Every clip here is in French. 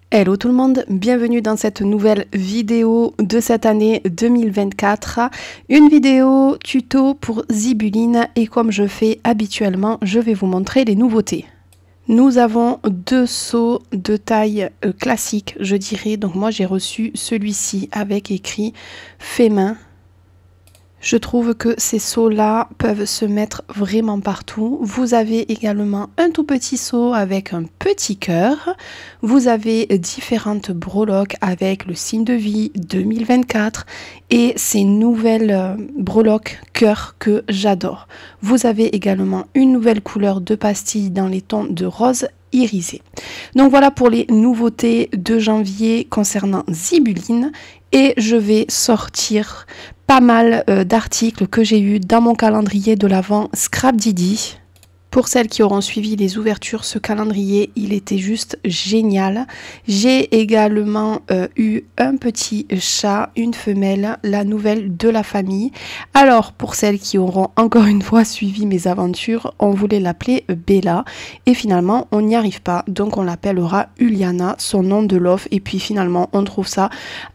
Hello tout le monde, bienvenue dans cette nouvelle vidéo de cette année 2024. Une vidéo tuto pour Zibuline et comme je fais habituellement, je vais vous montrer les nouveautés. Nous avons deux seaux de taille classique, je dirais. Donc moi j'ai reçu celui-ci avec écrit fait main. Je trouve que ces seaux-là peuvent se mettre vraiment partout. Vous avez également un tout petit seau avec un petit cœur. Vous avez différentes breloques avec le signe de vie 2024 et ces nouvelles breloques cœur que j'adore. Vous avez également une nouvelle couleur de pastille dans les tons de rose irisé. Donc voilà pour les nouveautés de janvier concernant Zibuline et je vais sortir pas mal d'articles que j'ai eu dans mon calendrier de l'Avent Scrap Didi. Pour celles qui auront suivi les ouvertures, ce calendrier, il était juste génial. J'ai également eu un petit chat, une femelle, la nouvelle de la famille. Alors, pour celles qui auront encore une fois suivi mes aventures, on voulait l'appeler Bella. Et finalement, on n'y arrive pas. Donc, on l'appellera Uliana, son nom de love. Et puis finalement, on trouve ça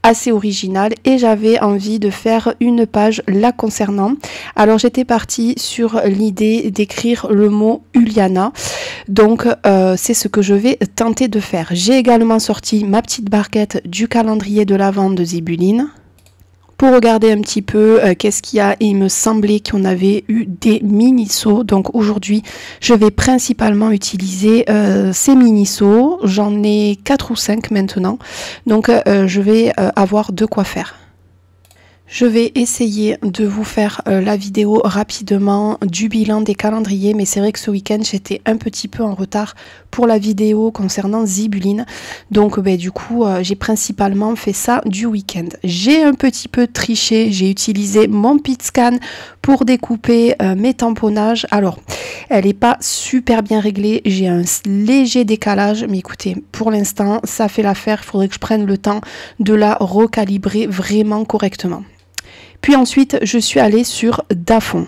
assez original. Et j'avais envie de faire une page la concernant. Alors, j'étais partie sur l'idée d'écrire le mot Uliana, donc c'est ce que je vais tenter de faire. J'ai également sorti ma petite barquette du calendrier de l'Avent de Zibuline pour regarder un petit peu qu'est-ce qu'il y a et il me semblait qu'on avait eu des mini-seaux. Donc aujourd'hui je vais principalement utiliser ces mini-seaux, j'en ai 4 ou 5 maintenant, donc je vais avoir de quoi faire. Je vais essayer de vous faire la vidéo rapidement du bilan des calendriers, mais c'est vrai que ce week-end j'étais un petit peu en retard pour la vidéo concernant Zibuline. Donc du coup j'ai principalement fait ça du week-end. J'ai un petit peu triché, j'ai utilisé mon PitScan pour découper mes tamponnages. Alors elle n'est pas super bien réglée, j'ai un léger décalage, mais écoutez, pour l'instant ça fait l'affaire, il faudrait que je prenne le temps de la recalibrer vraiment correctement. Puis ensuite, je suis allée sur Dafont.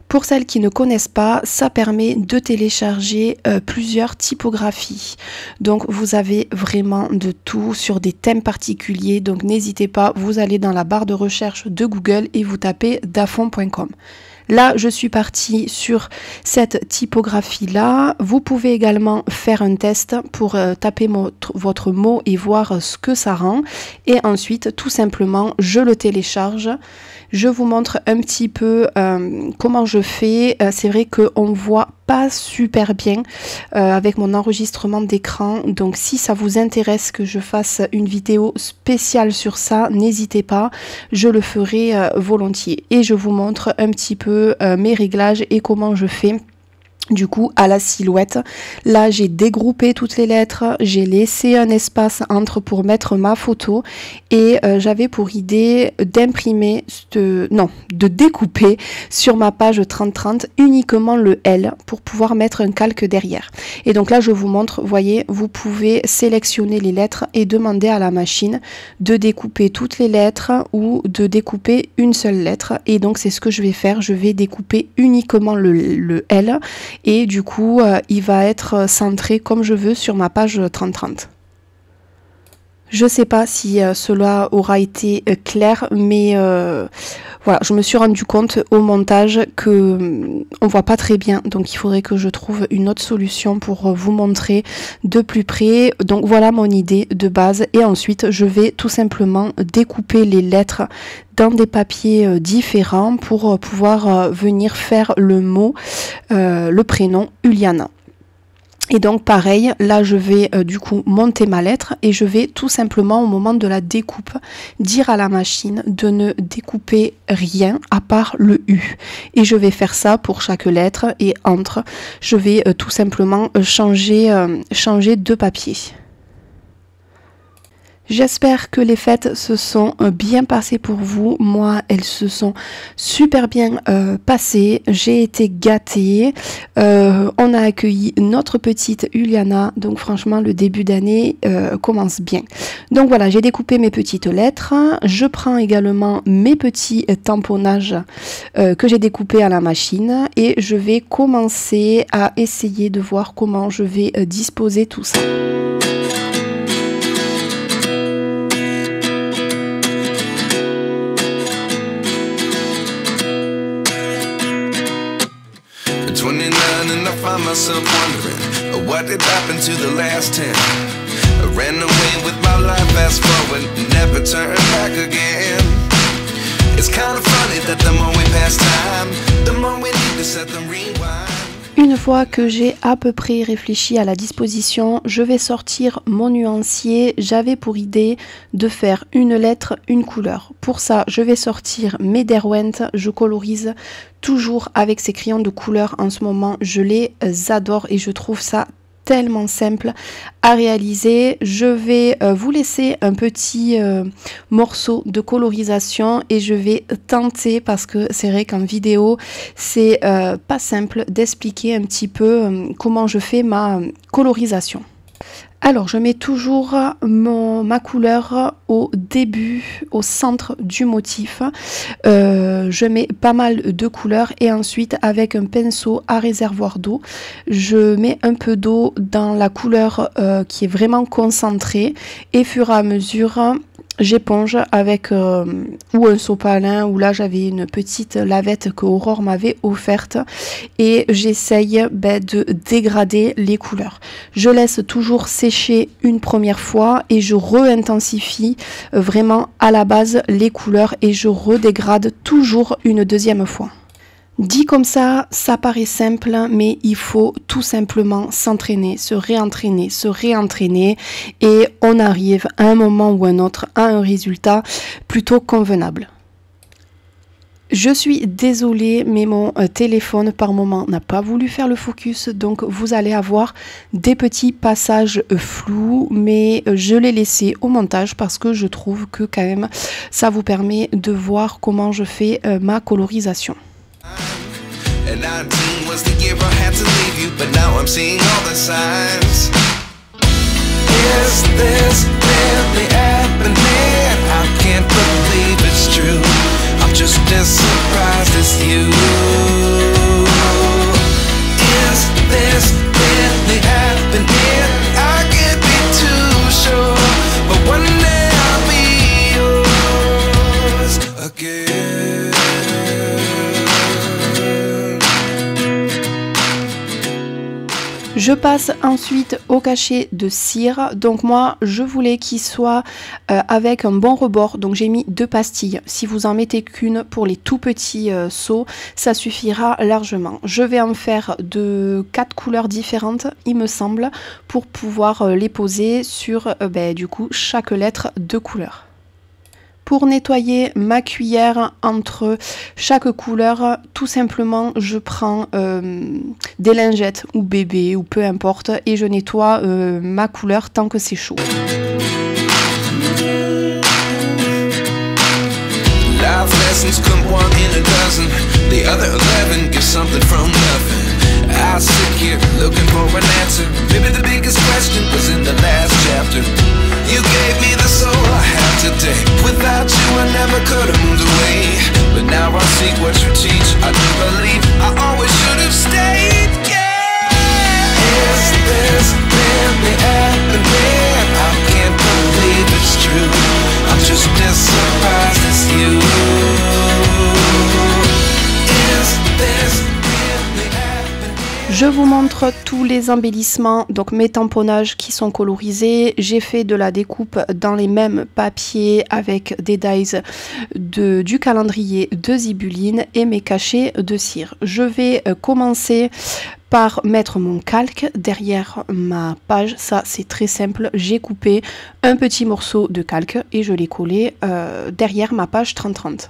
Pour celles qui ne connaissent pas, ça permet de télécharger plusieurs typographies. Donc vous avez vraiment de tout sur des thèmes particuliers. Donc n'hésitez pas, vous allez dans la barre de recherche de Google et vous tapez dafont.com. Là, je suis partie sur cette typographie-là. Vous pouvez également faire un test pour taper votre mot et voir ce que ça rend. Et ensuite, tout simplement, je le télécharge. Je vous montre un petit peu comment je fais. C'est vrai qu'on voit pas super bien avec mon enregistrement d'écran. Donc si ça vous intéresse que je fasse une vidéo spéciale sur ça, n'hésitez pas, je le ferai volontiers. Et je vous montre un petit peu mes réglages et comment je fais. Du coup, à la silhouette, là j'ai dégroupé toutes les lettres, j'ai laissé un espace entre pour mettre ma photo et j'avais pour idée d'imprimer, de découper sur ma page 3030 uniquement le L pour pouvoir mettre un calque derrière. Et donc là je vous montre, voyez, vous pouvez sélectionner les lettres et demander à la machine de découper toutes les lettres ou de découper une seule lettre. Et donc c'est ce que je vais faire, je vais découper uniquement le L. Et du coup, il va être centré comme je veux sur ma page 3030. Je ne sais pas si cela aura été clair, mais voilà, je me suis rendu compte au montage que on voit pas très bien, donc il faudrait que je trouve une autre solution pour vous montrer de plus près. Donc voilà mon idée de base, et ensuite je vais tout simplement découper les lettres dans des papiers différents pour pouvoir venir faire le mot, le prénom Uliana. Et donc pareil, là je vais du coup monter ma lettre et je vais tout simplement au moment de la découpe dire à la machine de ne découper rien à part le U. Et je vais faire ça pour chaque lettre et entre, je vais tout simplement changer de papier. J'espère que les fêtes se sont bien passées pour vous. Moi, elles se sont super bien passées. J'ai été gâtée. On a accueilli notre petite Uliana. Donc franchement, le début d'année commence bien. Donc voilà, j'ai découpé mes petites lettres. Je prends également mes petits tamponnages que j'ai découpés à la machine. Et je vais commencer à essayer de voir comment je vais disposer tout ça. to the last 10. I ran away with my life, fast forward, never turn back again. It's kind of funny that the more we pass time, the more we need to set the rewind. Une fois que j'ai à peu près réfléchi à la disposition, je vais sortir mon nuancier. J'avais pour idée de faire une lettre, une couleur. Pour ça, je vais sortir mes Derwent. Je colorise toujours avec ces crayons de couleur. En ce moment, je les adore et je trouve ça tellement simple à réaliser. Je vais vous laisser un petit morceau de colorisation et je vais tenter, parce que c'est vrai qu'en vidéo c'est pas simple d'expliquer un petit peu comment je fais ma colorisation. Alors je mets toujours ma couleur au début, au centre du motif. Je mets pas mal de couleurs et ensuite avec un pinceau à réservoir d'eau, je mets un peu d'eau dans la couleur qui est vraiment concentrée et fur et à mesure j'éponge avec ou un sopalin, ou là j'avais une petite lavette que Aurore m'avait offerte et j'essaye de dégrader les couleurs. Je laisse toujours sécher une première fois et je re-intensifie vraiment à la base les couleurs et je redégrade toujours une deuxième fois. Dit comme ça paraît simple, mais il faut tout simplement s'entraîner, se réentraîner et on arrive à un moment ou un autre à un résultat plutôt convenable. Je suis désolée, mais mon téléphone par moment n'a pas voulu faire le focus, donc vous allez avoir des petits passages flous, mais je l'ai laissé au montage parce que je trouve que quand même ça vous permet de voir comment je fais ma colorisation. And 19 was the year I had to leave you, but now I'm seeing all the signs. Is this really happening? I can't believe it's true. I'm just as surprised as you. Is this really happening? I can't be too sure, but one day I'll be yours again. Je passe ensuite au cachet de cire. Donc moi je voulais qu'il soit avec un bon rebord, donc j'ai mis 2 pastilles. Si vous en mettez qu'une pour les tout petits seaux, ça suffira largement. Je vais en faire de 4 couleurs différentes il me semble, pour pouvoir les poser sur du coup chaque lettre de couleur. Pour nettoyer ma cuillère entre chaque couleur, tout simplement je prends des lingettes ou bébé ou peu importe et je nettoie ma couleur tant que c'est chaud. Life lessons come one in a dozen. The other 11 get something from nothing. I sit here looking for an answer. Maybe the biggest question was in the last chapter. You gave me the soul I have today. Without you I never could have moved away. But now I see what you teach. I do believe I always should have stayed. Yeah. Is this really happening? I can't believe it's true. I'm just as surprised as you. Is this really happening? Je vous montre tous les embellissements, donc mes tamponnages qui sont colorisés. J'ai fait de la découpe dans les mêmes papiers avec des dies du calendrier de Zibuline et mes cachets de cire. Je vais commencer par mettre mon calque derrière ma page. Ça c'est très simple, j'ai coupé un petit morceau de calque et je l'ai collé derrière ma page 30-30.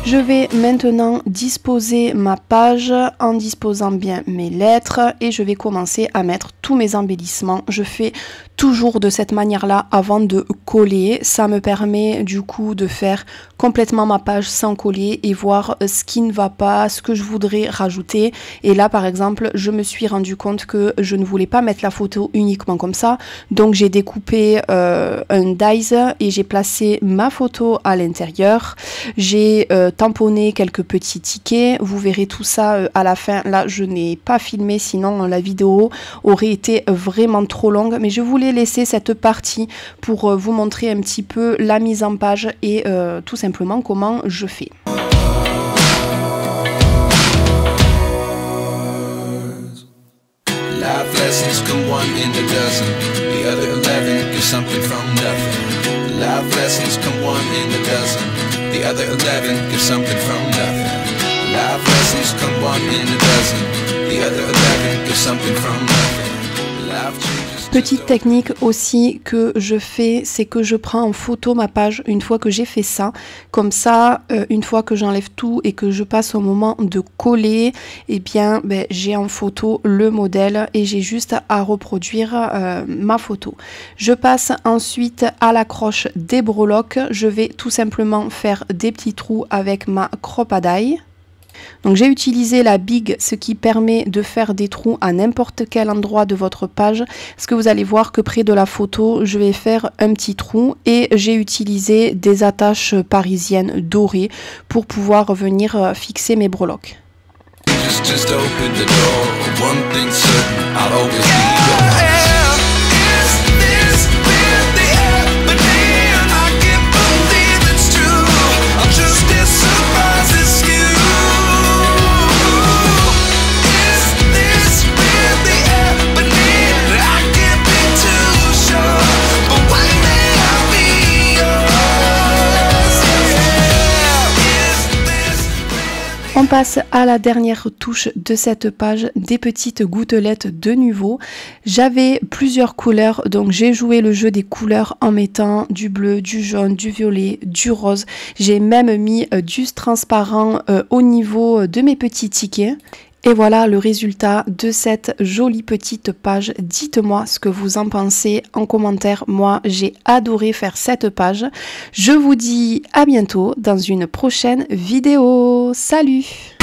Je vais vais maintenant disposer ma page en disposant bien mes lettres et je vais commencer à mettre tous mes embellissements. Je fais toujours de cette manière-là avant de coller. Ça me permet du coup de faire complètement ma page sans coller et voir ce qui ne va pas, ce que je voudrais rajouter. Et là par exemple, je me suis rendu compte que je ne voulais pas mettre la photo uniquement comme ça. Donc j'ai découpé un dies et j'ai placé ma photo à l'intérieur. J'ai tamponné quelques petits tickets. Vous verrez tout ça à la fin. Là, je n'ai pas filmé, sinon la vidéo aurait été vraiment trop longue. Mais je voulais laisser cette partie pour vous montrer un petit peu la mise en page et tout simplement comment je fais. Life lessons come one in a dozen. The other 11 get something from nothing. Life lessons come one in a dozen. The other 11 get something from nothing. Life lessons come one in a dozen. The other 11 get something from nothing. Life changes. Petite technique aussi que je fais, c'est que je prends en photo ma page une fois que j'ai fait ça. Comme ça, une fois que j'enlève tout et que je passe au moment de coller, eh bien, j'ai en photo le modèle et j'ai juste à reproduire ma photo. Je passe ensuite à l'accroche des breloques. Je vais tout simplement faire des petits trous avec ma crop a die. Donc j'ai utilisé la big, ce qui permet de faire des trous à n'importe quel endroit de votre page. Parce que vous allez voir que près de la photo, je vais faire un petit trou et j'ai utilisé des attaches parisiennes dorées pour pouvoir venir fixer mes breloques. Just open the door. One thing's certain, I'll always be yours. On passe à la dernière touche de cette page, des petites gouttelettes de nouveau. J'avais plusieurs couleurs, donc j'ai joué le jeu des couleurs en mettant du bleu, du jaune, du violet, du rose. J'ai même mis du transparent au niveau de mes petits tickets. Et voilà le résultat de cette jolie petite page. Dites-moi ce que vous en pensez en commentaire. Moi, j'ai adoré faire cette page. Je vous dis à bientôt dans une prochaine vidéo. Salut!